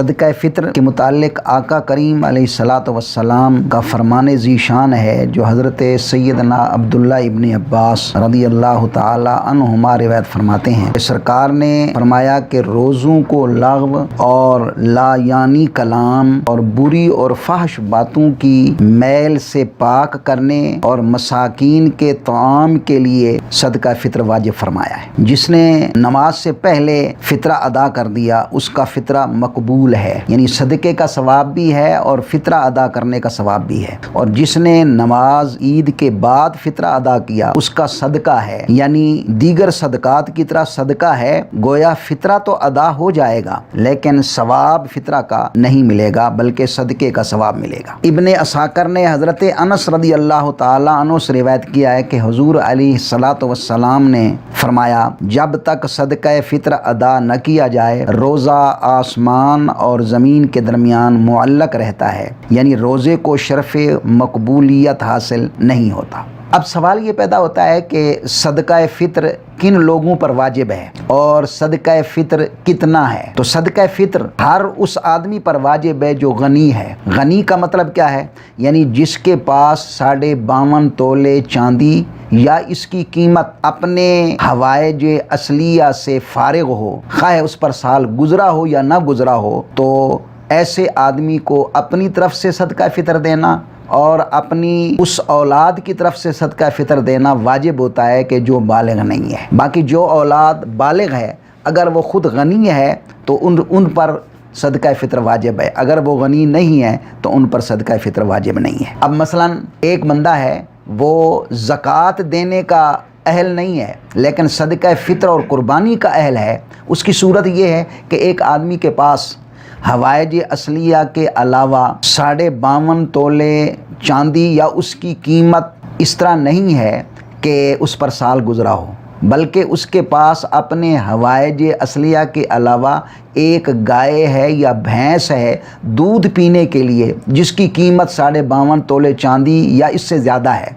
صدقہ فطر کے متعلق آقا کریم علیہ الصلاۃ والسلام کا فرمان ذیشان ہے جو حضرت سیدنا عبداللہ ابن عباس رضی اللہ تعالی عنہما روایت فرماتے ہیں۔ سرکار نے فرمایا کہ روزوں کو لغو اور لا یعنی کلام اور بری اور فحش باتوں کی میل سے پاک کرنے اور مساکین کے طعام کے لیے صدقہ فطر واجب فرمایا ہے۔ جس نے نماز سے پہلے فطرہ ادا کر دیا اس کا فطرہ مقبول ہے، یعنی صدقے کا ثواب بھی ہے اور فطرہ ادا کرنے کا ثواب بھی ہے، اور جس نے نماز عید کے بعد فطرہ ادا کیا اس کا صدقہ ہے، یعنی دیگر صدقات کی طرح صدقہ ہے، گویا فطرہ تو ادا ہو جائے گا لیکن ثواب فطرہ کا نہیں ملے گا بلکہ صدقے کا ثواب ملے گا۔ ابن عساکر نے حضرت انس رضی اللہ تعالی عنہ سے روایت کیا ہے کہ حضور علیہ الصلاۃ والسلام نے فرمایا جب تک صدقہ فطر ادا نہ کیا جائے روزہ آسمان اور زمین کے درمیان معلق رہتا ہے، یعنی روزے کو شرف مقبولیت حاصل نہیں ہوتا۔ اب سوال یہ پیدا ہوتا ہے کہ صدقہ فطر کن لوگوں پر واجب ہے اور صدقہ فطر کتنا ہے؟ تو صدقہ فطر ہر اس آدمی پر واجب ہے جو غنی ہے۔ غنی کا مطلب کیا ہے؟ یعنی جس کے پاس 52.5 تولے چاندی یا اس کی قیمت اپنے حوائج اصلیہ سے فارغ ہو، خواہ اس پر سال گزرا ہو یا نہ گزرا ہو، تو ایسے آدمی کو اپنی طرف سے صدقہ فطر دینا اور اپنی اس اولاد کی طرف سے صدقہ فطر دینا واجب ہوتا ہے کہ جو بالغ نہیں ہے۔ باقی جو اولاد بالغ ہے اگر وہ خود غنی ہے تو ان پر صدقہ فطر واجب ہے، اگر وہ غنی نہیں ہے تو ان پر صدقہ فطر واجب نہیں ہے۔ اب مثلا ایک بندہ ہے وہ زکوٰۃ دینے کا اہل نہیں ہے لیکن صدقہ فطر اور قربانی کا اہل ہے، اس کی صورت یہ ہے کہ ایک آدمی کے پاس حوائج اصلیہ کے علاوہ 52.5 تولے چاندی یا اس کی قیمت اس طرح نہیں ہے کہ اس پر سال گزرا ہو، بلکہ اس کے پاس اپنے حوائج اصلیہ کے علاوہ ایک گائے ہے یا بھینس ہے دودھ پینے کے لیے جس کی قیمت 52.5 تولے چاندی یا اس سے زیادہ ہے،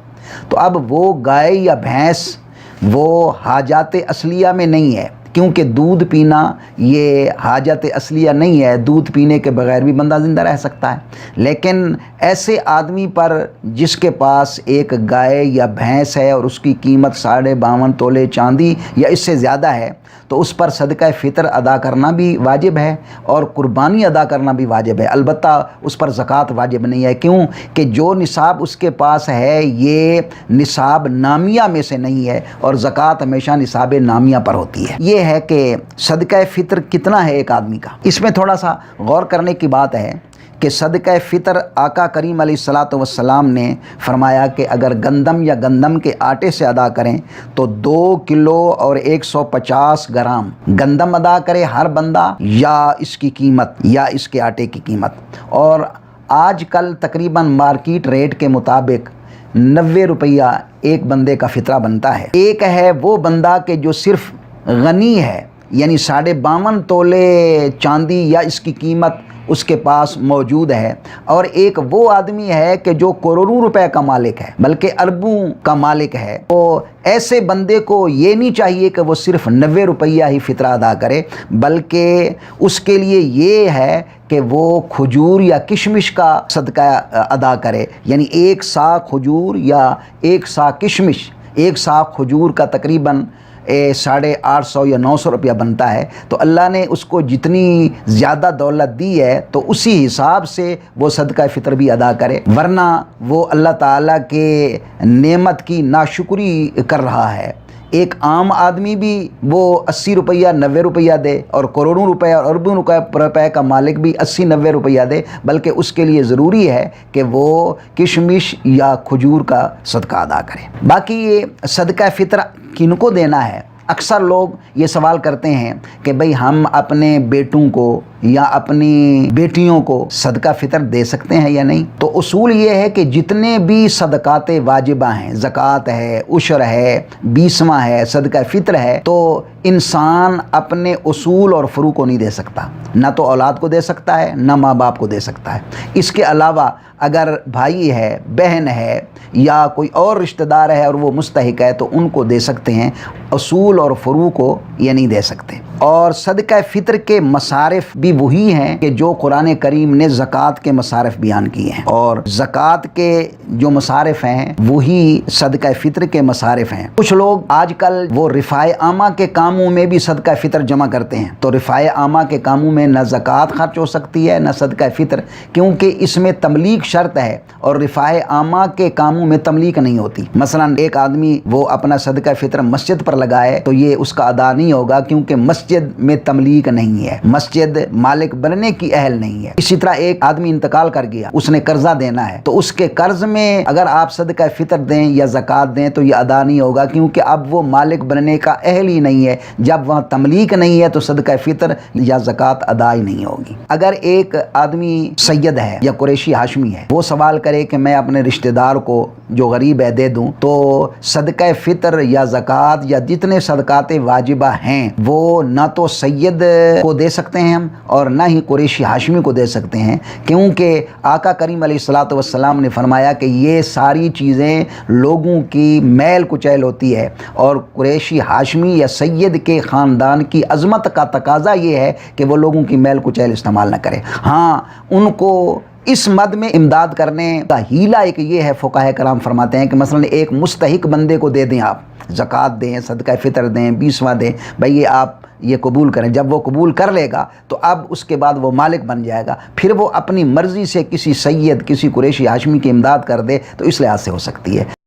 تو اب وہ گائے یا بھینس وہ حاجات اصلیہ میں نہیں ہے، کیونکہ دودھ پینا یہ حاجت اصلیہ نہیں ہے، دودھ پینے کے بغیر بھی بندہ زندہ رہ سکتا ہے، لیکن ایسے آدمی پر جس کے پاس ایک گائے یا بھینس ہے اور اس کی قیمت 52.5 تولے چاندی یا اس سے زیادہ ہے تو اس پر صدقہ فطر ادا کرنا بھی واجب ہے اور قربانی ادا کرنا بھی واجب ہے، البتہ اس پر زکوٰۃ واجب نہیں ہے۔ کیوں کہ جو نصاب اس کے پاس ہے یہ نصاب نامیہ میں سے نہیں ہے اور زکوٰۃ ہمیشہ نصاب نامیہ پر ہوتی ہے۔ یہ ہے کہ صدقہ فطر کتنا ہے ایک آدمی کا، اس میں تھوڑا سا غور کرنے کی بات ہے کہ صدقہ فطر آقا کریم علیہ الصلاۃ والسلام نے فرمایا کہ اگر گندم یا گندم کے آٹے سے ادا کریں تو 2 کلو اور 150 گرام گندم ادا کرے ہر بندہ، یا اس کی قیمت یا اس کے آٹے کی قیمت، اور آج کل تقریباً مارکیٹ ریٹ کے مطابق 90 روپیہ ایک بندے کا فطرہ بنتا ہے۔ ایک ہے وہ بندہ کہ جو صرف غنی ہے، یعنی 52.5 تولے چاندی یا اس کی قیمت اس کے پاس موجود ہے، اور ایک وہ آدمی ہے کہ جو کروڑوں روپے کا مالک ہے بلکہ اربوں کا مالک ہے۔ تو ایسے بندے کو یہ نہیں چاہیے کہ وہ صرف 90 روپیہ ہی فطرہ ادا کرے، بلکہ اس کے لیے یہ ہے کہ وہ کھجور یا کشمش کا صدقہ ادا کرے، یعنی 1 سا کھجور یا 1 سا کشمش، 1 سا کھجور کا تقریباً 850 یا 900 روپیہ بنتا ہے، تو اللہ نے اس کو جتنی زیادہ دولت دی ہے تو اسی حساب سے وہ صدقہ فطر بھی ادا کرے، ورنہ وہ اللہ تعالیٰ کے نعمت کی ناشکری کر رہا ہے۔ ایک عام آدمی بھی وہ 80 روپیہ 90 روپیہ دے اور کروڑوں روپے اور اربوں روپے کا مالک بھی 80-90 روپیہ دے، بلکہ اس کے لیے ضروری ہے کہ وہ کشمش یا کھجور کا صدقہ ادا کرے۔ باقی یہ صدقہ فطر کن کو دینا ہے؟ اکثر لوگ یہ سوال کرتے ہیں کہ بھئی ہم اپنے بیٹوں کو یا اپنی بیٹیوں کو صدقہ فطر دے سکتے ہیں یا نہیں؟ تو اصول یہ ہے کہ جتنے بھی صدقات واجبہ ہیں، زکوٰۃ ہے، عشر ہے، 20واں ہے، صدقہ فطر ہے، تو انسان اپنے اصول اور فروع کو نہیں دے سکتا، نہ تو اولاد کو دے سکتا ہے نہ ماں باپ کو دے سکتا ہے۔ اس کے علاوہ اگر بھائی ہے، بہن ہے یا کوئی اور رشتہ دار ہے اور وہ مستحق ہے تو ان کو دے سکتے ہیں، اصول اور فروع کو یہ نہیں دے سکتے۔ اور صدقہ فطر کے مصارف بھی وہی ہیں کہ جو قرآن کریم نے زکوٰۃ کے مصارف بیان کیے ہیں، اور زکوٰۃ کے جو مصارف ہیں وہی صدقہ فطر کے مصارف ہیں۔ کچھ لوگ آج کل وہ رفاع عامہ کے کاموں میں بھی صدقہ فطر جمع کرتے ہیں، تو رفاع عامہ کے کاموں میں نہ زکوٰۃ خرچ ہو سکتی ہے نہ صدقہ فطر، کیونکہ اس میں تملیک شرط ہے اور رفاع عامہ کے کاموں میں تملیک نہیں ہوتی۔ مثلا ایک آدمی وہ اپنا صدقہ فطر مسجد پر لگائے تو یہ اس کا ادا نہیں ہوگا، کیونکہ مسجد میں تملیک نہیں ہے، مسجد مالک بننے کی اہل نہیں ہے۔ اسی طرح ایک آدمی انتقال کر گیا، اس نے قرضہ دینا ہے، تو اس کے قرض میں اگر آپ صدقہ فطر دیں یا زکوٰۃ دیں تو یہ ادا نہیں ہوگا، کیونکہ اب وہ مالک بننے کا اہل ہی نہیں ہے۔ جب وہاں تملیک نہیں ہے تو صدقہ فطر یا زکوٰۃ ادا ہی نہیں ہوگی۔ اگر ایک آدمی سید ہے یا قریشی ہاشمی ہے، وہ سوال کرے کہ میں اپنے رشتہ دار کو جو غریب ہے دے دوں، تو صدقہ فطر یا زکوٰۃ یا جتنے صدقات واجبہ ہیں وہ نہ تو سید کو دے سکتے ہیں ہم اور نہ ہی قریشی ہاشمی کو دے سکتے ہیں، کیونکہ آقا کریم علیہ الصلوۃ والسلام نے فرمایا کہ یہ ساری چیزیں لوگوں کی میل کچیل ہوتی ہے، اور قریشی ہاشمی یا سید کے خاندان کی عظمت کا تقاضا یہ ہے کہ وہ لوگوں کی میل کچیل استعمال نہ کرے۔ ہاں، ان کو اس مد میں امداد کرنے کا ہیلہ ایک یہ ہے، فقہاء کرام فرماتے ہیں کہ مثلا ایک مستحق بندے کو دے دیں، آپ زکوٰۃ دیں، صدقہ فطر دیں، 20واں دیں، بھئی یہ آپ یہ قبول کریں۔ جب وہ قبول کر لے گا تو اب اس کے بعد وہ مالک بن جائے گا، پھر وہ اپنی مرضی سے کسی سید، کسی قریشی ہاشمی کی امداد کر دے تو اس لحاظ سے ہو سکتی ہے۔